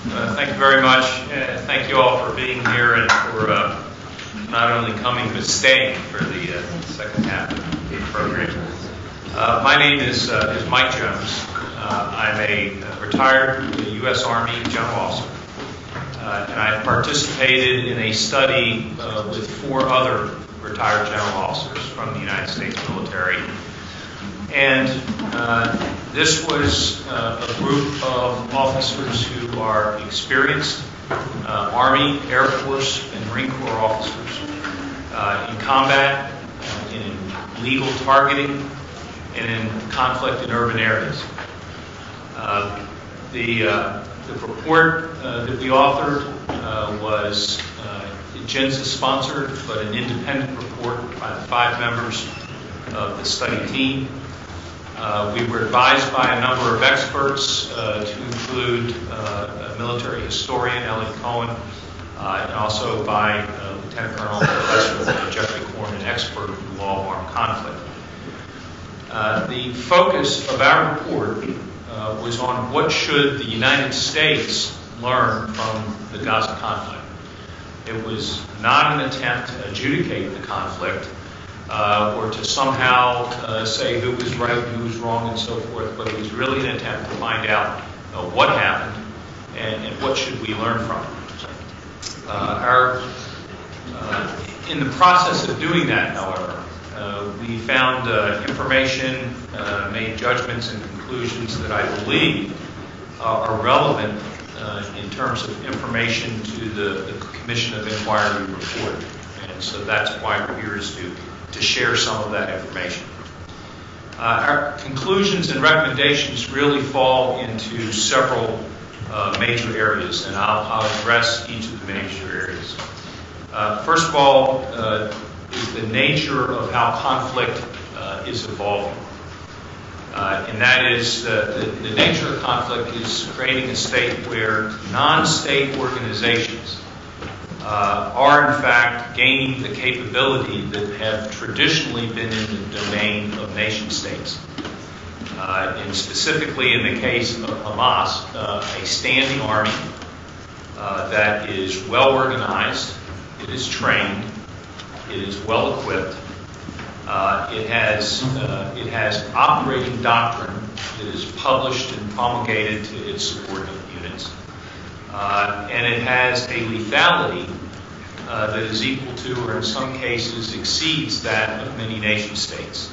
Thank you very much. Thank you all for being here and for not only coming but staying for the second half of the program. My name is Mike Jones. I'm a retired U.S. Army general officer, and I participated in a study with 4 other retired general officers from the United States military. And this was a group of officers who are experienced Army, Air Force, and Marine Corps officers in combat, in legal targeting, and in conflict in urban areas. The report that we authored was GENSA sponsored, but an independent report by the 5 members of the study team. We were advised by a number of experts to include a military historian, Elliot Cohen, and also by Lieutenant Colonel Professor Jeffrey Korn, an expert in the law of armed conflict. The focus of our report was on what should the United States learn from the Gaza conflict. It was not an attempt to adjudicate the conflict or to somehow say who was right, who was wrong, and so forth, but it was really an attempt to find out what happened and what should we learn from it. In the process of doing that, however, we found information, made judgments and conclusions that I believe are relevant in terms of information to the Commission of Inquiry report. And so that's why we're here, is to share some of that information. Our conclusions and recommendations really fall into several major areas, and I'll address each of the major areas. First of all, is the nature of how conflict is evolving. And that is the nature of conflict is creating a state where non-state organizations are in fact gaining the capability that have traditionally been in the domain of nation states. And specifically in the case of Hamas, a standing army that is well organized, it is trained, it is well equipped, it has operating doctrine that is published and promulgated to its subordinate units. And it has a lethality that is equal to, or in some cases exceeds, that of many nation states.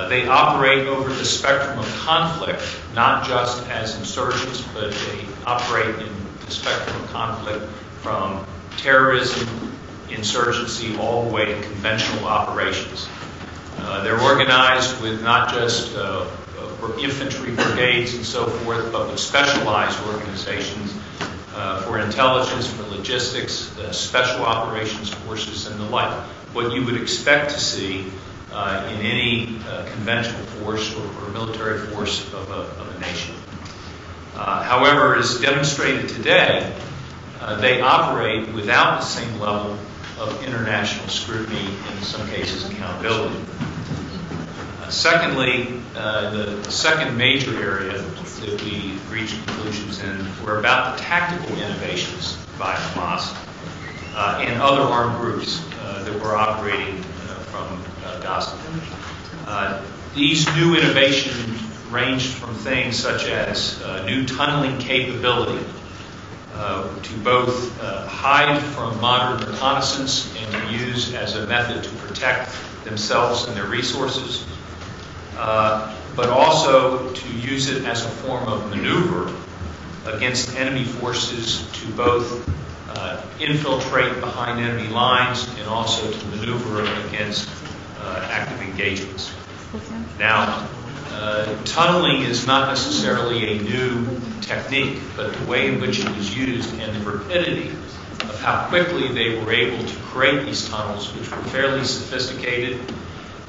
They operate over the spectrum of conflict, not just as insurgents, but they operate in the spectrum of conflict from terrorism, insurgency, all the way to conventional operations. They're organized with not just infantry brigades and so forth, but with specialized organizations for intelligence, for logistics, special operations forces, and the like. What you would expect to see in any conventional force or military force of a nation. However, as demonstrated today, they operate without the same level of international scrutiny, in some cases accountability. Secondly, the second major area that we reached conclusions in were about the tactical innovations by Hamas and other armed groups that were operating from Gaza. These new innovations ranged from things such as new tunneling capability to both hide from modern reconnaissance and to use as a method to protect themselves and their resources, but also to use it as a form of maneuver against enemy forces to both infiltrate behind enemy lines and also to maneuver against active engagements. Now, tunneling is not necessarily a new technique, but the way in which it was used and the rapidity of how quickly they were able to create these tunnels, which were fairly sophisticated,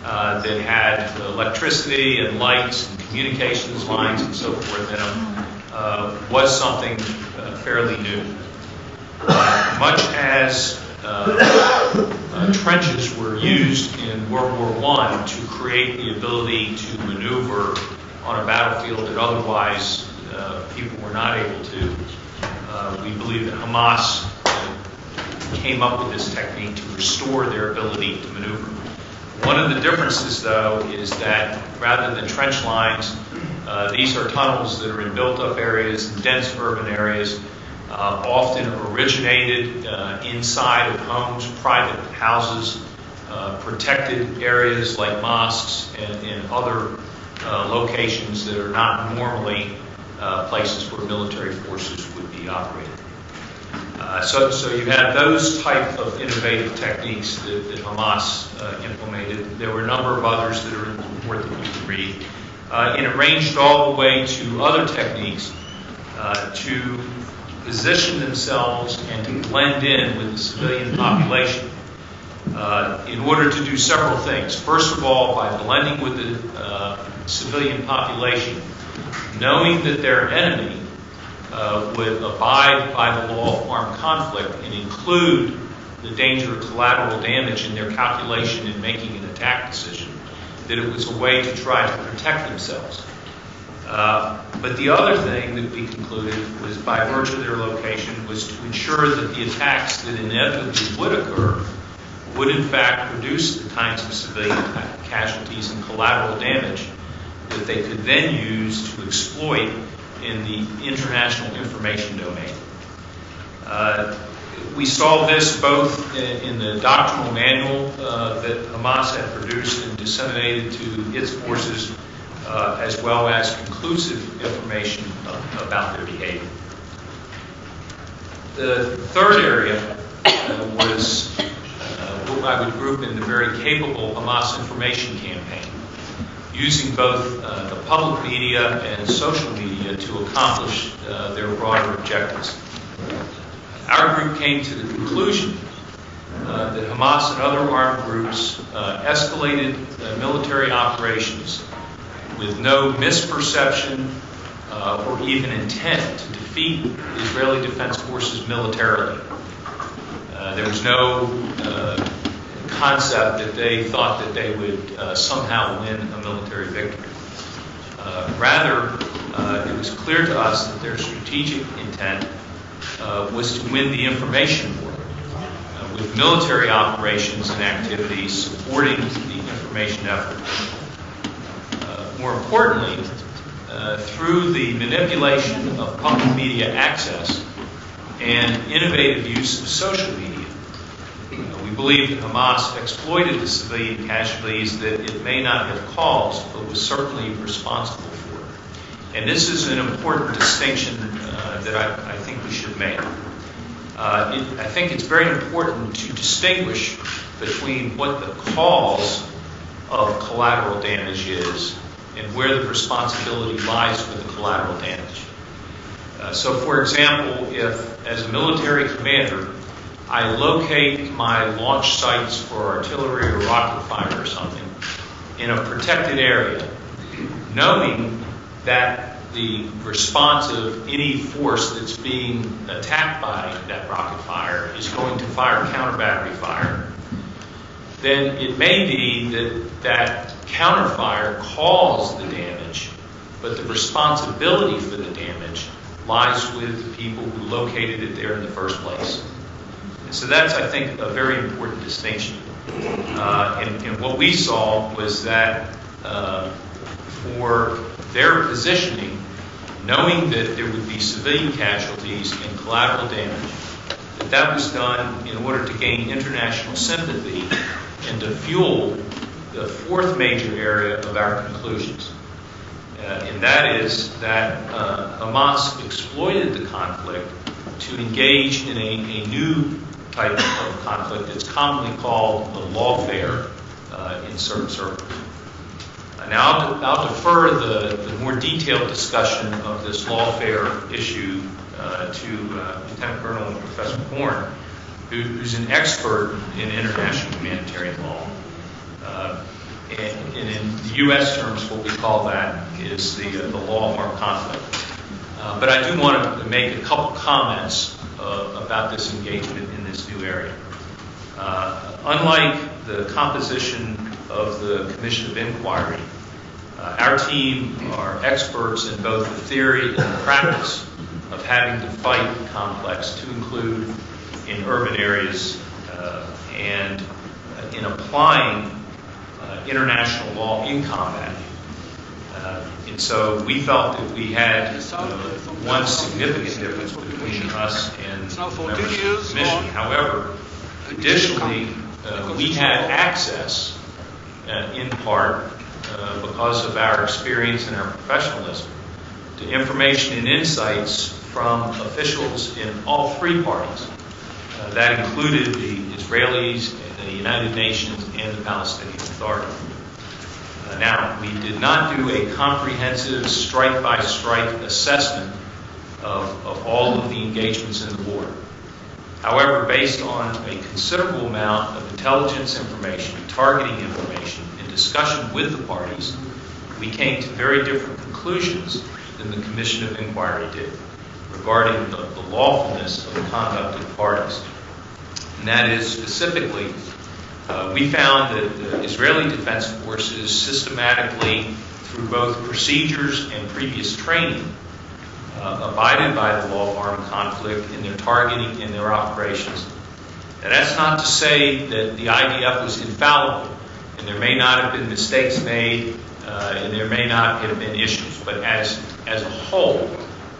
that had electricity and lights and communications lines and so forth in them, was something fairly new. Much as trenches were used in World War I to create the ability to maneuver on a battlefield that otherwise people were not able to We believe that Hamas came up with this technique to restore their ability to maneuver. One of the differences, though, is that rather than trench lines, these are tunnels that are in built-up areas, in dense urban areas, often originated inside of homes, private houses, protected areas like mosques and other locations that are not normally places where military forces would be operating. So you had those type of innovative techniques that Hamas implemented. There were a number of others that are in the report that you can read. And it ranged all the way to other techniques to position themselves and to blend in with the civilian population in order to do several things. First of all, by blending with the civilian population, knowing that their enemy would abide by the law of armed conflict and include the danger of collateral damage in their calculation in making an attack decision, that it was a way to try to protect themselves. But the other thing that we concluded was, by virtue of their location, was to ensure that the attacks that inevitably would occur would in fact produce the kinds of civilian casualties and collateral damage that they could then use to exploit in the international information domain. We saw this both in the doctrinal manual that Hamas had produced and disseminated to its forces, as well as conclusive information about their behavior. The third area was what I would group in the very capable Hamas information campaign, using both the public media and social media to accomplish their broader objectives. Our group came to the conclusion that Hamas and other armed groups escalated military operations with no misperception or even intent to defeat Israeli Defense Forces militarily. There was no concept that they thought that they would somehow win a military victory. Rather, it was clear to us that their strategic intent was to win the information war, with military operations and activities supporting the information effort. More importantly, through the manipulation of public media access and innovative use of social media, we believe that Hamas exploited the civilian casualties that it may not have caused, but was certainly responsible for. And this is an important distinction that I think we should make. I think it's very important to distinguish between what the cause of collateral damage is and where the responsibility lies for the collateral damage. So, for example, if, as a military commander, I locate my launch sites for artillery or rocket fire or something in a protected area, knowing that the response of any force that's being attacked by that rocket fire is going to fire counter battery fire, then it may be that counter fire caused the damage, but the responsibility for the damage lies with the people who located it there in the first place. And so that's, I think, a very important distinction. And what we saw was that for their positioning, knowing that there would be civilian casualties and collateral damage, that was done in order to gain international sympathy and to fuel the fourth major area of our conclusions. And that is that Hamas exploited the conflict to engage in a new type of conflict that's commonly called the lawfare in certain circles. Now, I'll defer the more detailed discussion of this lawfare issue to Lieutenant Colonel and Professor Horn, who's an expert in international humanitarian law. And in the U.S. terms, what we call that is the law of armed conflict. But I do want to make a couple comments about this engagement in this new area. Unlike the composition of the Commission of Inquiry, our team are experts in both the theory and the practice of having the fight complex to include in urban areas and in applying international law in combat. And so we felt that we had one significant difference between us and members of the Commission. However, additionally, we had access, in part, because of our experience and our professionalism, to information and insights from officials in all three parties. That included the Israelis, the United Nations, and the Palestinian Authority. Now, we did not do a comprehensive strike-by-strike assessment of all of the engagements in the war. However, based on a considerable amount of intelligence information, targeting information, and discussion with the parties, we came to very different conclusions than the Commission of Inquiry did regarding the lawfulness of the conduct of the parties. And that is specifically, we found that the Israeli Defense Forces systematically, through both procedures and previous training, abided by the law of armed conflict in their targeting and their operations. Now, that's not to say that the IDF was infallible, and there may not have been mistakes made, and there may not have been issues. But as a whole,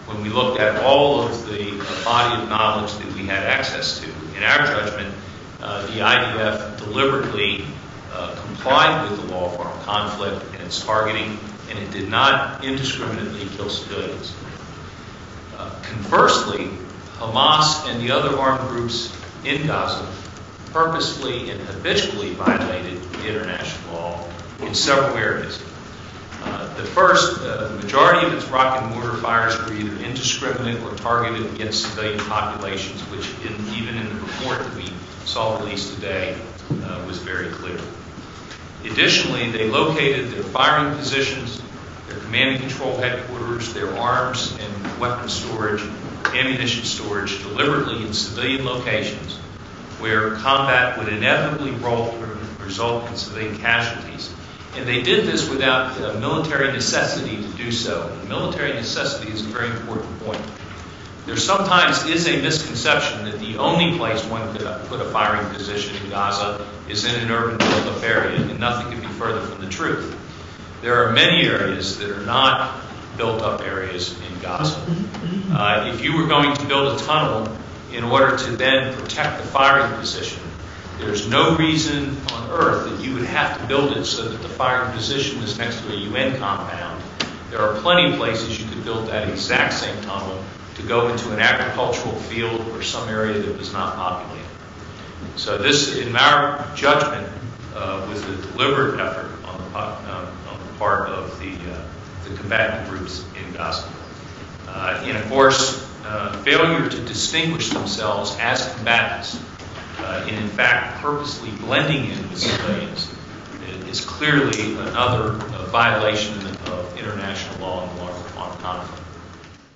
when we looked at all of the body of knowledge that we had access to, in our judgment, the IDF deliberately complied with the law of armed conflict and its targeting, and it did not indiscriminately kill civilians. Conversely, Hamas and the other armed groups in Gaza purposefully and habitually violated the international law in several areas. The first, the majority of its rocket and mortar fires were either indiscriminate or targeted against civilian populations, which even in the report that we saw released today was very clear. Additionally, they located their firing positions, their command and control headquarters, their arms and weapons storage, ammunition storage deliberately in civilian locations where combat would inevitably result in civilian casualties. And they did this without military necessity to do so. And military necessity is a very important point. There sometimes is a misconception that the only place one could put a firing position in Gaza is in an urban built-up area, and nothing could be further from the truth. There are many areas that are not built-up areas in Gaza. If you were going to build a tunnel in order to then protect the firing position, there's no reason on earth that you would have to build it so that the firing position was next to a UN compound. There are plenty of places you could build that exact same tunnel to go into an agricultural field or some area that was not populated. So this, in our judgment, was a deliberate effort on the part of the combatant groups in Gaza. And of course, failure to distinguish themselves as combatants and in fact purposely blending in with civilians is clearly another violation of international law and law on conflict.